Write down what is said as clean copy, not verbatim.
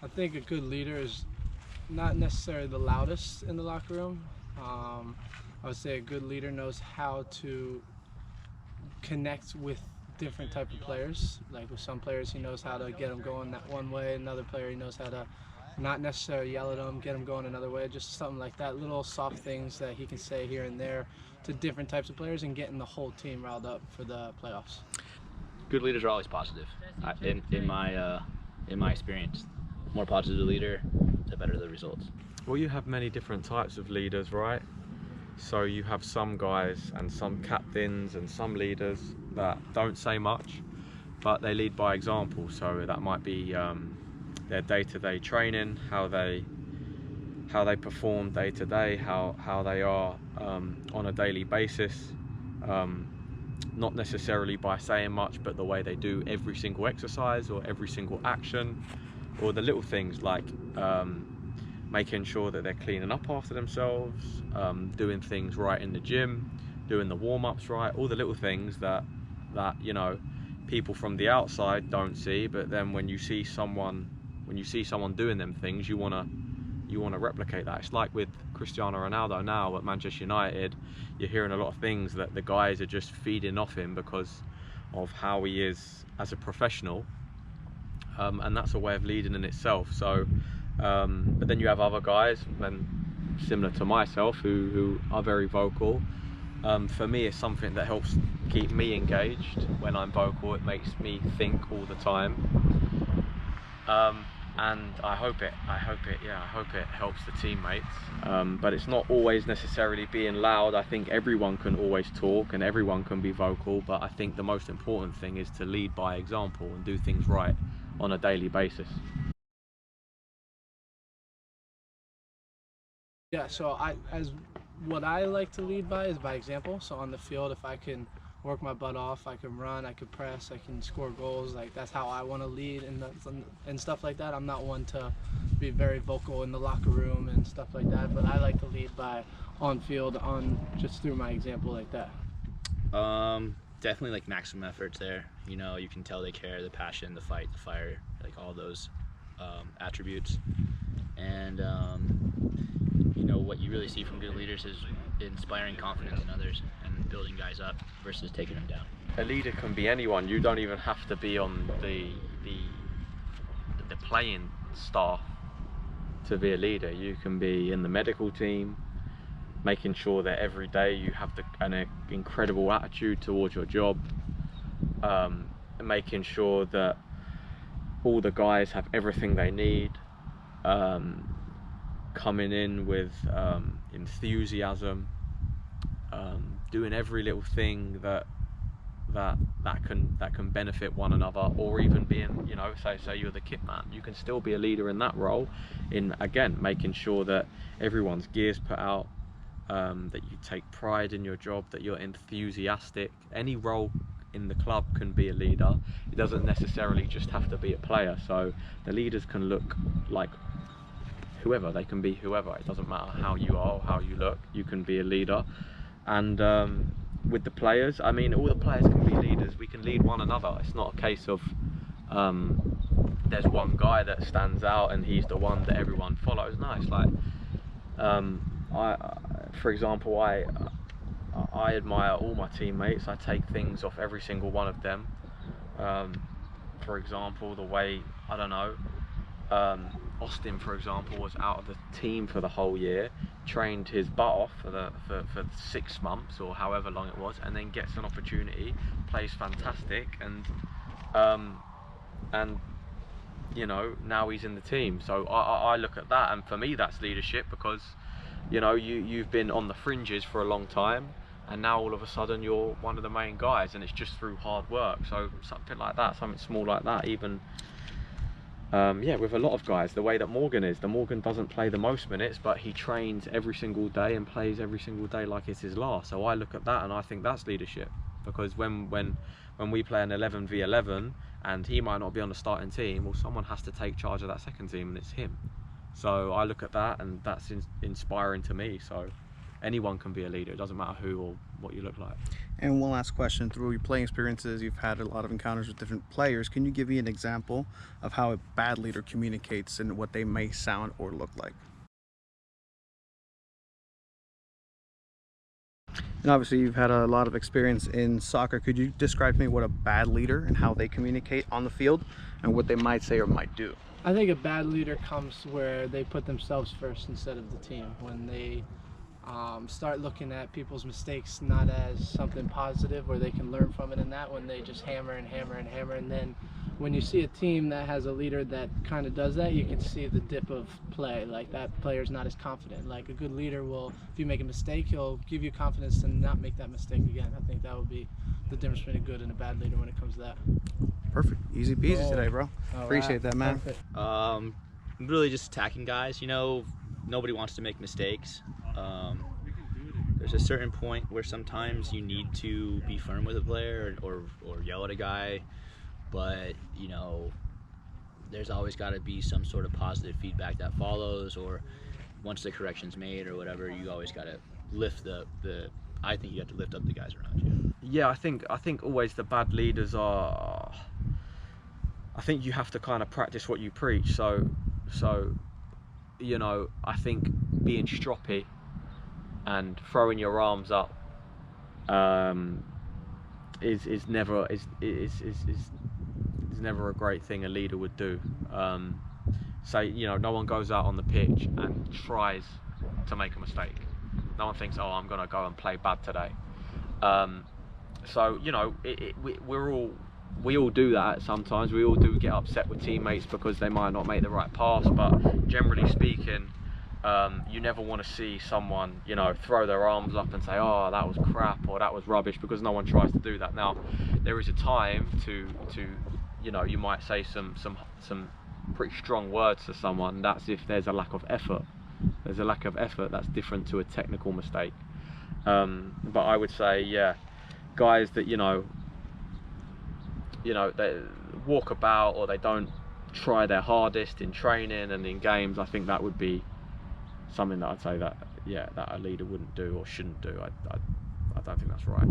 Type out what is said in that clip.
I think a good leader is not necessarily the loudest in the locker room. I would say a good leader knows how to connect with different type of players. Like with some players, he knows how to get them going that one way. Another player, he knows how to not necessarily yell at them, get them going another way. Just something like that, little soft things that he can say here and there to different types of players and getting the whole team riled up for the playoffs. Good leaders are always positive. In my experience, the more positive the leader, the better the results. Well, you have many different types of leaders, right? So you have some guys and some captains and some leaders that don't say much, but they lead by example. So that might be their day-to-day training, how they perform day to day, how they are on a daily basis. Not necessarily by saying much, but the way they do every single exercise or every single action, or the little things like making sure that they're cleaning up after themselves, doing things right in the gym, doing the warm-ups right, all the little things that you know, people from the outside don't see, but then when you see someone doing them things, you want to replicate that. It's like with Cristiano Ronaldo now at Manchester United. You're hearing a lot of things that the guys are just feeding off him because of how he is as a professional, and that's a way of leading in itself. So but then you have other guys, similar to myself, who are very vocal. For me, it's something that helps keep me engaged. When I'm vocal, it makes me think all the time. And I hope it helps the teammates. But it's not always necessarily being loud. I think everyone can always talk and everyone can be vocal, but I think the most important thing is to lead by example and do things right on a daily basis. Yeah, so what I like to lead by is by example. So on the field, if I can work my butt off, I can run, I can press, I can score goals. Like that's how I want to lead and stuff like that. I'm not one to be very vocal in the locker room and stuff like that, but I like to lead by on field, just through my example like that. Definitely like maximum efforts there. You know, you can tell they care, the passion, the fight, the fire, like all those attributes. And you know, what you really see from good leaders is inspiring confidence in others and building guys up versus taking them down. A leader can be anyone. You don't even have to be on the playing staff to be a leader. You can be in the medical team, making sure that every day you have an incredible attitude towards your job, making sure that all the guys have everything they need, coming in with enthusiasm, doing every little thing that can benefit one another, or even being, you know, say you're the kit man, you can still be a leader in that role, in again making sure that everyone's gear's put out, that you take pride in your job, that you're enthusiastic. Any role in the club can be a leader. It doesn't necessarily just have to be a player. So the leaders can look like whoever, they can be whoever. It doesn't matter how you are or how you look, you can be a leader. And with the players, I mean, all the players can be leaders. We can lead one another. It's not a case of there's one guy that stands out and he's the one that everyone follows. No, it's like for example, I admire all my teammates. I take things off every single one of them. For example, the way, I don't know, Austin, for example, was out of the team for the whole year, trained his butt off for 6 months or however long it was, and then gets an opportunity, plays fantastic, and you know, now he's in the team. So I look at that, and for me that's leadership, because you know, you've been on the fringes for a long time, and now all of a sudden you're one of the main guys, and it's just through hard work. So something like that, something small like that, even yeah, with a lot of guys, the way that Morgan is, Morgan doesn't play the most minutes, but he trains every single day and plays every single day like it's his last. So I look at that and I think that's leadership, because when we play an 11v11 and he might not be on the starting team, well, someone has to take charge of that second team, and it's him. So I look at that, and that's inspiring to me. So anyone can be a leader. It doesn't matter who or what you look like. And one last question: through your playing experiences, you've had a lot of encounters with different players. Can you give me an example of how a bad leader communicates and what they may sound or look like? And obviously you've had a lot of experience in soccer. Could you describe to me what a bad leader and how they communicate on the field and what they might say or might do? I think a bad leader comes where they put themselves first instead of the team. When they start looking at people's mistakes not as something positive where they can learn from it, and that when they just hammer and hammer and hammer. And then when you see a team that has a leader that kind of does that, you can see the dip of play. Like, that player's not as confident. Like, a good leader will, if you make a mistake, he'll give you confidence to not make that mistake again. I think that would be the difference between a good and a bad leader when it comes to that. Perfect. Easy peasy Cool. today, bro. All Appreciate right. that, man. Perfect. Really just attacking guys. You know, nobody wants to make mistakes. There's a certain point where sometimes you need to be firm with a player or yell at a guy, but you know, there's always got to be some sort of positive feedback that follows, or once the correction's made or whatever, you always got to lift I think you have to lift up the guys around you. Yeah, I think always the bad leaders are, I think you have to kind of practice what you preach. So you know, I think being stroppy and throwing your arms up is never a great thing a leader would do. Say, you know, no one goes out on the pitch and tries to make a mistake. No one thinks, oh, I'm gonna go and play bad today. So you know, we all do that sometimes. We all do get upset with teammates because they might not make the right pass, but generally speaking, you never want to see someone, you know, throw their arms up and say, oh, that was crap or that was rubbish, because no one tries to do that. Now, there is a time to you know, you might say some pretty strong words to someone. That's if there's a lack of effort. There's a lack of effort that's different to a technical mistake. But I would say, yeah, guys that, you know, they walk about or they don't try their hardest in training and in games, I think that would be something that I'd say that, yeah, that a leader wouldn't do or shouldn't do. I don't think that's right.